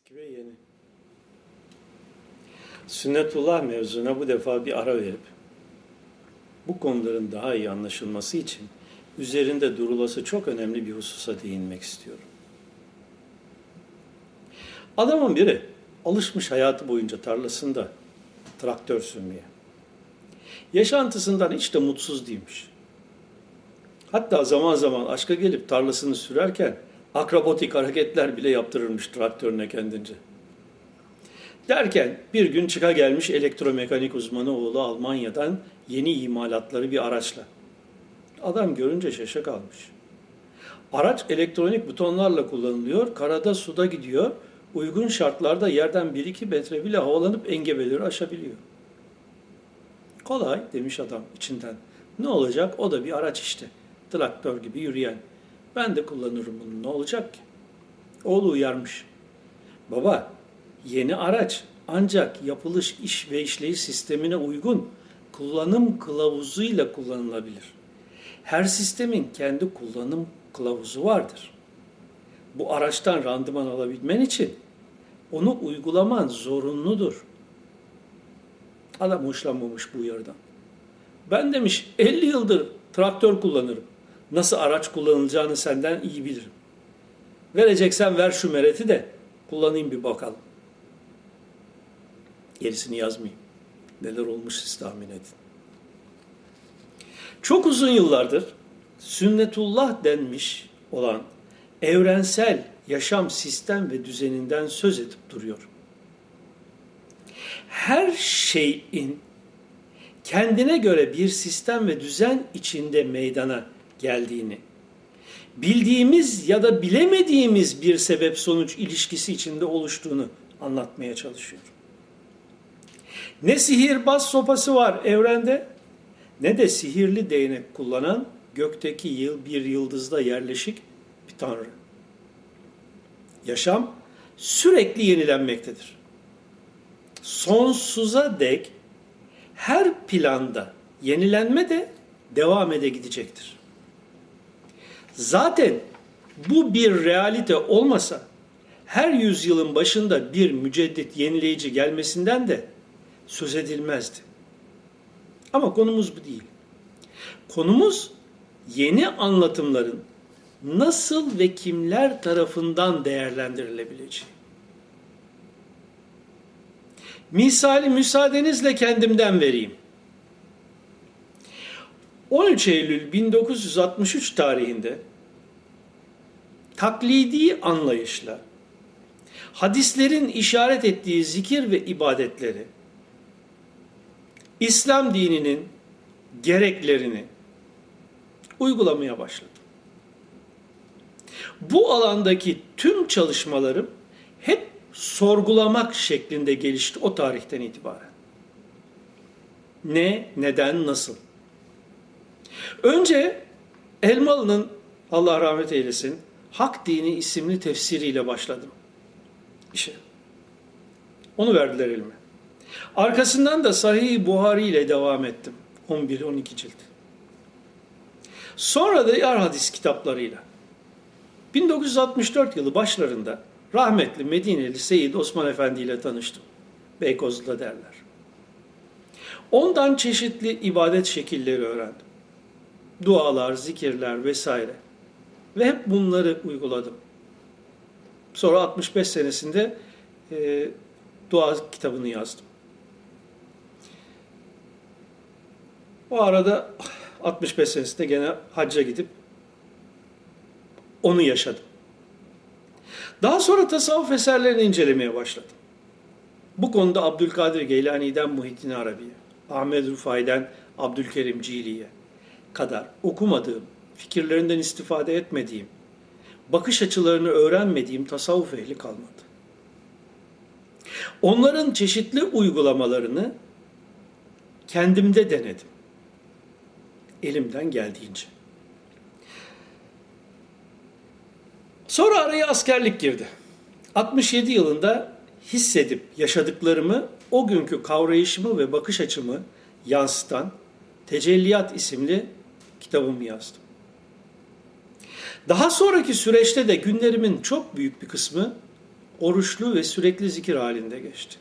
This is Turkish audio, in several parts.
Eski ve yeni. Sünnetullah mevzuna bu defa bir ara verip bu konuların daha iyi anlaşılması için üzerinde durulası çok önemli bir hususa değinmek istiyorum. Adamın biri alışmış hayatı boyunca tarlasında traktör sürmeye. Yaşantısından hiç de mutsuz değilmiş. Hatta zaman zaman aşka gelip tarlasını sürerken akrobatik hareketler bile yaptırırmış traktörüne kendince. Derken bir gün çıka gelmiş elektromekanik uzmanı oğlu Almanya'dan yeni imalatları bir araçla. Adam görünce şaşa kalmış. Araç elektronik butonlarla kullanılıyor, karada suda gidiyor, uygun şartlarda yerden 1-2 metre bile havalanıp engebeleri aşabiliyor. Kolay demiş adam içinden. Ne olacak? O da bir araç işte. Traktör gibi yürüyen. Ben de kullanırım bunu. Ne olacak ki? Oğlu uyarmış. Baba, yeni araç ancak yapılış iş ve işleyiş sistemine uygun kullanım kılavuzuyla kullanılabilir. Her sistemin kendi kullanım kılavuzu vardır. Bu araçtan randıman alabilmen için onu uygulaman zorunludur. Adam hoşlanmamış bu uyarıdan. Ben demiş 50 yıldır traktör kullanırım. Nasıl araç kullanılacağını senden iyi bilirim. Vereceksen ver şu mereti de kullanayım bir bakalım. Gerisini yazmayayım. Neler olmuş siz tahmin edin. Çok uzun yıllardır sünnetullah denmiş olan evrensel yaşam sistem ve düzeninden söz edip duruyor. Her şeyin kendine göre bir sistem ve düzen içinde meydana geldiğini, bildiğimiz ya da bilemediğimiz bir sebep-sonuç ilişkisi içinde oluştuğunu anlatmaya çalışıyor. Ne sihirbaz sopası var evrende, ne de sihirli değnek kullanan gökteki bir yıldızda yerleşik bir tanrı. Yaşam sürekli yenilenmektedir. Sonsuza dek her planda yenilenme de devam ede gidecektir. Zaten bu bir realite olmasa her yüzyılın başında bir müceddit yenileyici gelmesinden de söz edilmezdi. Ama konumuz bu değil. Konumuz yeni anlatımların nasıl ve kimler tarafından değerlendirilebileceği. Misali müsaadenizle kendimden vereyim. 13 Eylül 1963 tarihinde taklidi anlayışla hadislerin işaret ettiği zikir ve ibadetleri, İslam dininin gereklerini uygulamaya başladım. Bu alandaki tüm çalışmalarım hep sorgulamak şeklinde gelişti o tarihten itibaren. Ne, neden, nasıl? Önce Elmalı'nın Allah rahmet eylesin Hak Dini isimli tefsiriyle başladım işe. Onu verdiler elime. Arkasından da Sahih-i Buhari ile devam ettim. 11-12 cilt. Sonra da diğer hadis kitaplarıyla. 1964 yılı başlarında rahmetli Medineli Seyyid Osman Efendi ile tanıştım. Beykozlu'da derler. Ondan çeşitli ibadet şekilleri öğrendim. Dualar, zikirler vesaire. Ve hep bunları uyguladım. Sonra 65 senesinde dua kitabını yazdım. O arada 65 senesinde gene hacca gidip onu yaşadım. Daha sonra tasavvuf eserlerini incelemeye başladım. Bu konuda Abdülkadir Geylani'den Muhittin Arabi'ye, Ahmed Rufai'den Abdülkerim Cili'ye kadar okumadığım, fikirlerinden istifade etmediğim, bakış açılarını öğrenmediğim tasavvuf ehli kalmadı. Onların çeşitli uygulamalarını kendimde denedim. Elimden geldiğince. Sonra araya askerlik girdi. 67 yılında hissedip yaşadıklarımı, o günkü kavrayışımı ve bakış açımı yansıtan Tecelliyat isimli kitabımı yazdım. Daha sonraki süreçte de günlerimin çok büyük bir kısmı oruçlu ve sürekli zikir halinde geçti.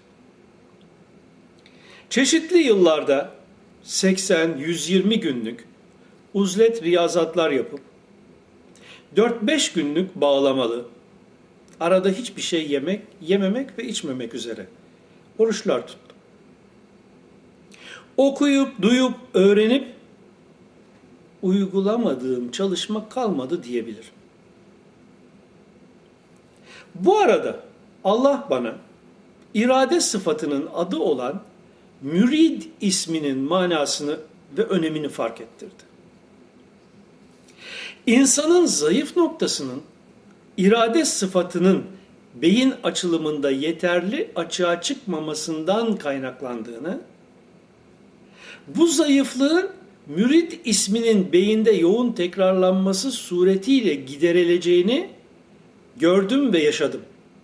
Çeşitli yıllarda 80-120 günlük uzlet riyazatlar yapıp 4-5 günlük bağlamalı, arada hiçbir şey yememek ve içmemek üzere oruçlar tuttu. Okuyup, duyup, öğrenip uygulamadığım çalışma kalmadı diyebilirim. Bu arada Allah bana irade sıfatının adı olan mürid isminin manasını ve önemini fark ettirdi. İnsanın zayıf noktasının irade sıfatının beyin açılımında yeterli açığa çıkmamasından kaynaklandığını, bu zayıflığın mürid isminin beyinde yoğun tekrarlanması suretiyle giderileceğini gördüm ve yaşadım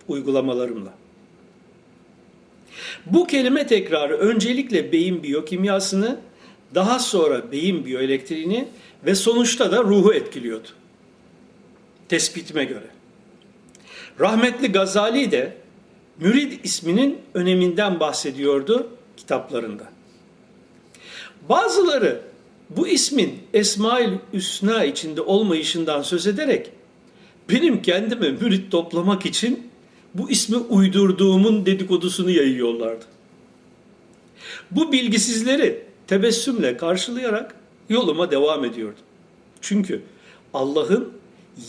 uygulamalarımla. Bu kelime tekrarı öncelikle beyin biyokimyasını, daha sonra beyin biyoelektriğini ve sonuçta da ruhu etkiliyordu. Tespitime göre. Rahmetli Gazali de mürid isminin öneminden bahsediyordu kitaplarında. Bazıları bu ismin Esma-ül Hüsna içinde olmayışından söz ederek benim kendime mürit toplamak için bu ismi uydurduğumun dedikodusunu yayıyorlardı. Bu bilgisizleri tebessümle karşılayarak yoluma devam ediyordum. Çünkü Allah'ın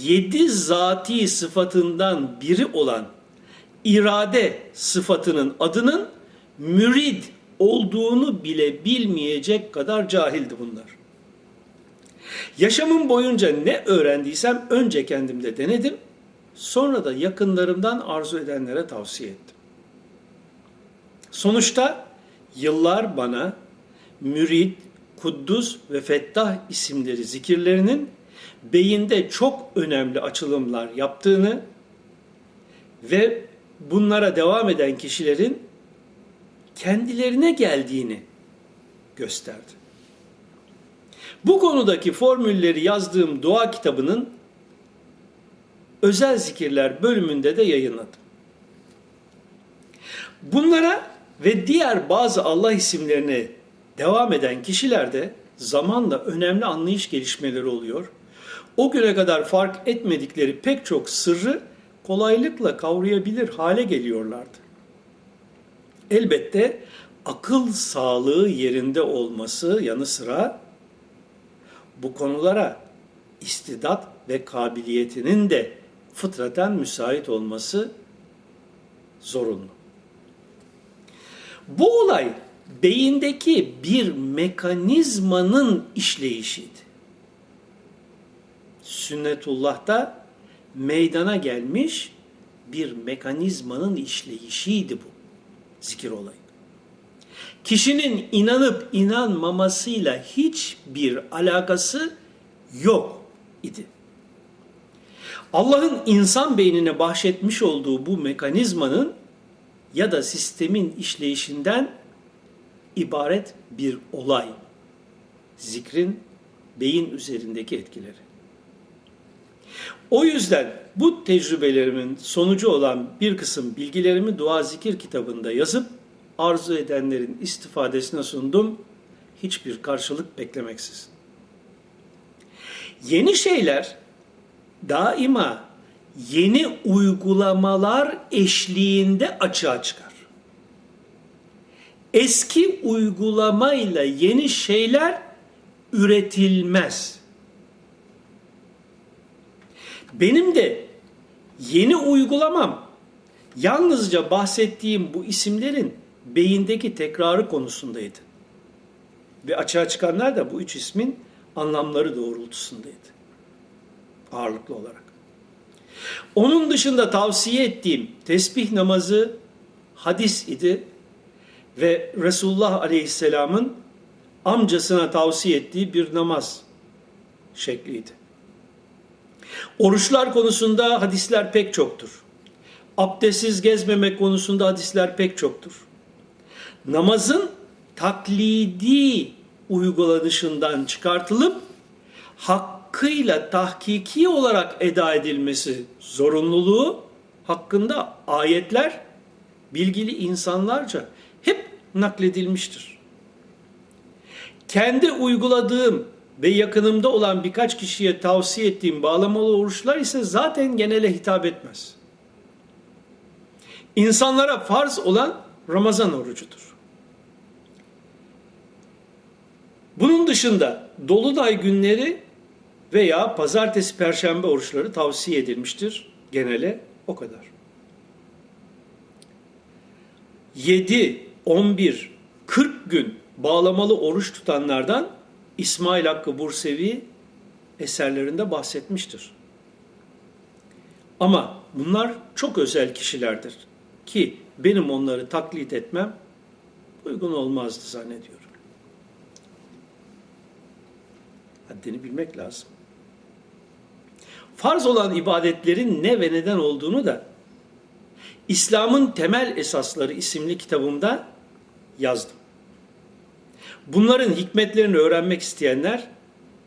7 zati sıfatından biri olan irade sıfatının adının mürid olduğunu bile bilmeyecek kadar cahildi bunlar. Yaşamım boyunca ne öğrendiysem önce kendimde denedim, sonra da yakınlarımdan arzu edenlere tavsiye ettim. Sonuçta yıllar bana mürid, kuddus ve fettah isimleri zikirlerinin beyinde çok önemli açılımlar yaptığını ve bunlara devam eden kişilerin kendilerine geldiğini gösterdi. Bu konudaki formülleri yazdığım dua kitabının özel zikirler bölümünde de yayınladım. Bunlara ve diğer bazı Allah isimlerine devam eden kişilerde zamanla önemli anlayış gelişmeleri oluyor. O güne kadar fark etmedikleri pek çok sırrı kolaylıkla kavrayabilir hale geliyorlardı. Elbette akıl sağlığı yerinde olması yanı sıra bu konulara istidat ve kabiliyetinin de fıtraten müsait olması zorunlu. Bu olay beyindeki bir mekanizmanın işleyişiydi. Sünnetullah'ta meydana gelmiş bir mekanizmanın işleyişiydi bu zikir olayı. Kişinin inanıp inanmamasıyla hiçbir alakası yok idi. Allah'ın insan beynine bahşetmiş olduğu bu mekanizmanın ya da sistemin işleyişinden ibaret bir olay. Zikrin beyin üzerindeki etkileri. O yüzden bu tecrübelerimin sonucu olan bir kısım bilgilerimi Dua Zikir kitabında yazıp arzu edenlerin istifadesine sundum, hiçbir karşılık beklemeksizin. Yeni şeyler daima yeni uygulamalar eşliğinde açığa çıkar. Eski uygulamayla yeni şeyler üretilmez. Benim de yeni uygulamam yalnızca bahsettiğim bu isimlerin beyindeki tekrarı konusundaydı. Ve açığa çıkanlar da bu 3 ismin anlamları doğrultusundaydı. Ağırlıklı olarak. Onun dışında tavsiye ettiğim tesbih namazı hadis idi ve Resulullah Aleyhisselam'ın amcasına tavsiye ettiği bir namaz şekliydi. Oruçlar konusunda hadisler pek çoktur. Abdestsiz gezmemek konusunda hadisler pek çoktur. Namazın taklidi uygulanışından çıkartılıp hakkıyla tahkiki olarak eda edilmesi zorunluluğu hakkında ayetler bilgili insanlarca hep nakledilmiştir. Kendi uyguladığım ve yakınımda olan birkaç kişiye tavsiye ettiğim bağlamalı oruçlar ise zaten genele hitap etmez. İnsanlara farz olan Ramazan orucudur. Bunun dışında dolunay günleri veya pazartesi, perşembe oruçları tavsiye edilmiştir. Genele o kadar. 7, 11, 40 gün bağlamalı oruç tutanlardan İsmail Hakkı Bursevi eserlerinde bahsetmiştir. Ama bunlar çok özel kişilerdir ki benim onları taklit etmem uygun olmazdı zannediyorum. Haddini bilmek lazım. Farz olan ibadetlerin ne ve neden olduğunu da İslam'ın Temel Esasları isimli kitabımda yazdım. Bunların hikmetlerini öğrenmek isteyenler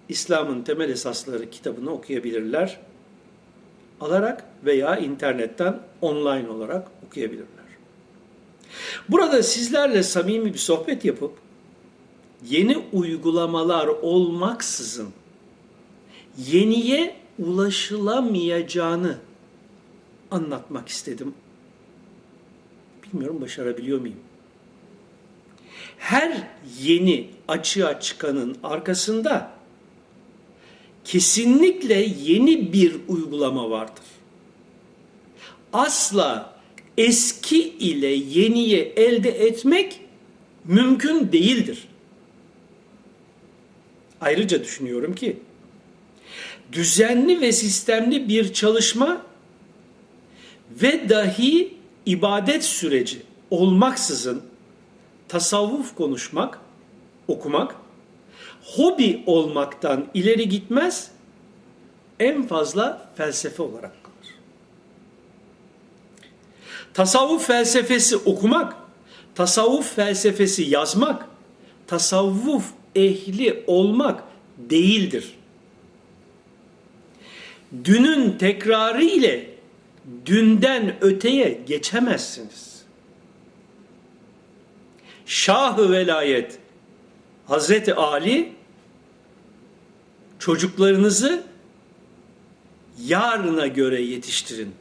İslam'ın Temel Esasları kitabını okuyabilirler. Alarak veya internetten online olarak okuyabilirler. Burada sizlerle samimi bir sohbet yapıp yeni uygulamalar olmaksızın yeniye ulaşılamayacağını anlatmak istedim. Bilmiyorum başarabiliyor muyum? Her yeni açığa çıkanın arkasında kesinlikle yeni bir uygulama vardır. Asla eski ile yeniyi elde etmek mümkün değildir. Ayrıca düşünüyorum ki düzenli ve sistemli bir çalışma ve dahi ibadet süreci olmaksızın tasavvuf konuşmak, okumak, hobi olmaktan ileri gitmez, en fazla felsefe olarak kalır. Tasavvuf felsefesi okumak, tasavvuf felsefesi yazmak, tasavvuf ehli olmak değildir. Dünün tekrarı ile dünden öteye geçemezsiniz. Şah-ı Velayet Hazreti Ali çocuklarınızı yarına göre yetiştirin.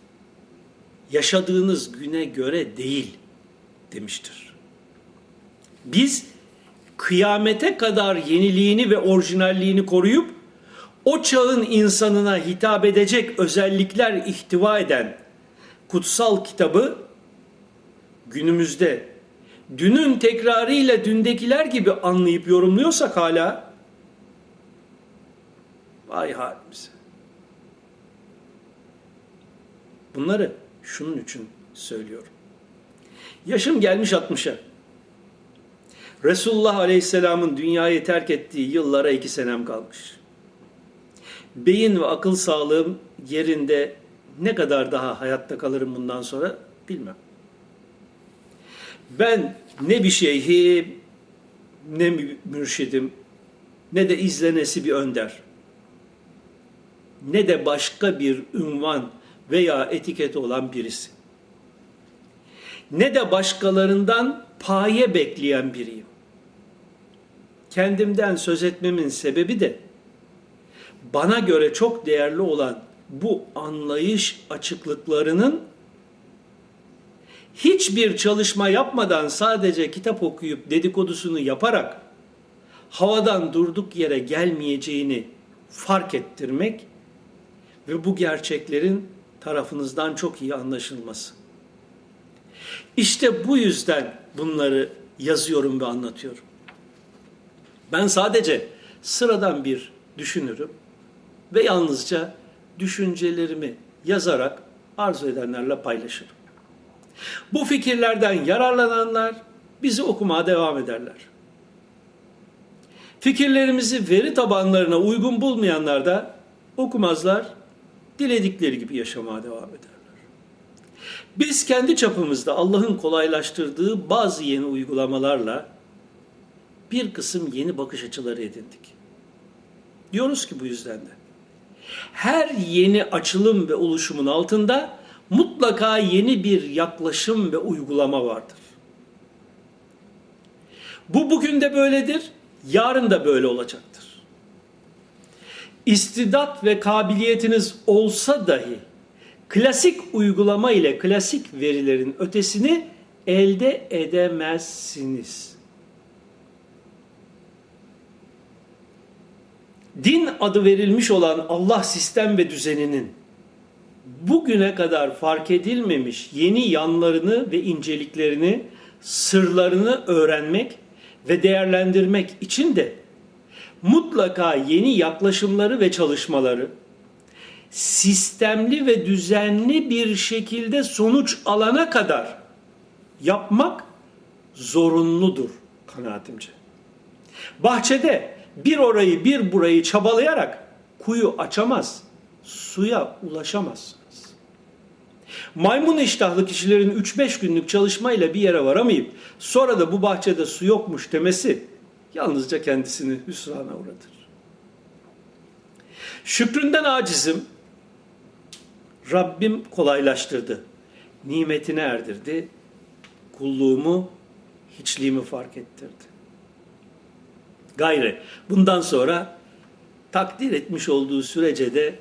Yaşadığınız güne göre değil demiştir. Biz kıyamete kadar yeniliğini ve orijinalliğini koruyup o çağın insanına hitap edecek özellikler ihtiva eden kutsal kitabı günümüzde dünün tekrarıyla dündekiler gibi anlayıp yorumluyorsak hala vay halimize. Bunları şunun için söylüyorum. Yaşım gelmiş 60'a. Resulullah Aleyhisselam'ın dünyayı terk ettiği yıllara 2 senem kalmış. Beyin ve akıl sağlığım yerinde, ne kadar daha hayatta kalırım bundan sonra bilmem. Ben ne bir şeyhim, ne mürşidim, ne de izlenesi bir önder, ne de başka bir ünvan veya etiketi olan birisi, ne de başkalarından paye bekleyen biriyim. Kendimden söz etmemin sebebi de bana göre çok değerli olan bu anlayış açıklıklarının hiçbir çalışma yapmadan sadece kitap okuyup dedikodusunu yaparak havadan durduk yere gelmeyeceğini fark ettirmek ve bu gerçeklerin tarafınızdan çok iyi anlaşılması. İşte bu yüzden bunları yazıyorum ve anlatıyorum. Ben sadece sıradan bir düşünürüm ve yalnızca düşüncelerimi yazarak arzu edenlerle paylaşırım. Bu fikirlerden yararlananlar bizi okumaya devam ederler. Fikirlerimizi veri tabanlarına uygun bulmayanlar da okumazlar, diledikleri gibi yaşamaya devam ederler. Biz kendi çapımızda Allah'ın kolaylaştırdığı bazı yeni uygulamalarla bir kısım yeni bakış açıları edindik. Diyoruz ki bu yüzden de her yeni açılım ve oluşumun altında mutlaka yeni bir yaklaşım ve uygulama vardır. Bu bugün de böyledir, yarın da böyle olacaktır. İstidat ve kabiliyetiniz olsa dahi klasik uygulama ile klasik verilerin ötesini elde edemezsiniz. Din adı verilmiş olan Allah sistem ve düzeninin bugüne kadar fark edilmemiş yeni yanlarını ve inceliklerini, sırlarını öğrenmek ve değerlendirmek için de mutlaka yeni yaklaşımları ve çalışmaları sistemli ve düzenli bir şekilde sonuç alana kadar yapmak zorunludur kanaatimce. Bahçede bir orayı bir burayı çabalayarak kuyu açamaz, suya ulaşamazsınız. Maymun iştahlı kişilerin 3-5 günlük çalışmayla bir yere varamayıp sonra da bu bahçede su yokmuş demesi yalnızca kendisini hüsrana uğratır. Şükründen acizim, Rabbim kolaylaştırdı, nimetine erdirdi, kulluğumu, hiçliğimi fark ettirdi. Gayrı bundan sonra takdir etmiş olduğu sürece de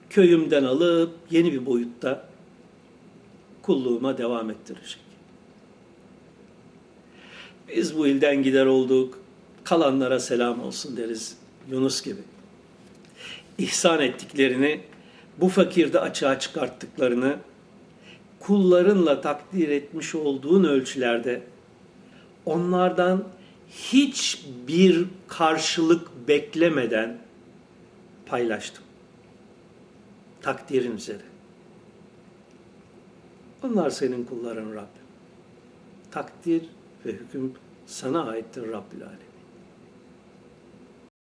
köyümden alıp yeni bir boyutta kulluğuma devam ettirecek. Biz bu ilden gider olduk, kalanlara selam olsun deriz Yunus gibi. İhsan ettiklerini, bu fakirde açığa çıkarttıklarını, kullarınla takdir etmiş olduğun ölçülerde onlardan hiçbir karşılık beklemeden paylaştım. Takdirin üzere. Onlar senin kulların Rabbim. Takdir ve hüküm sana aittir Rabbil Alem.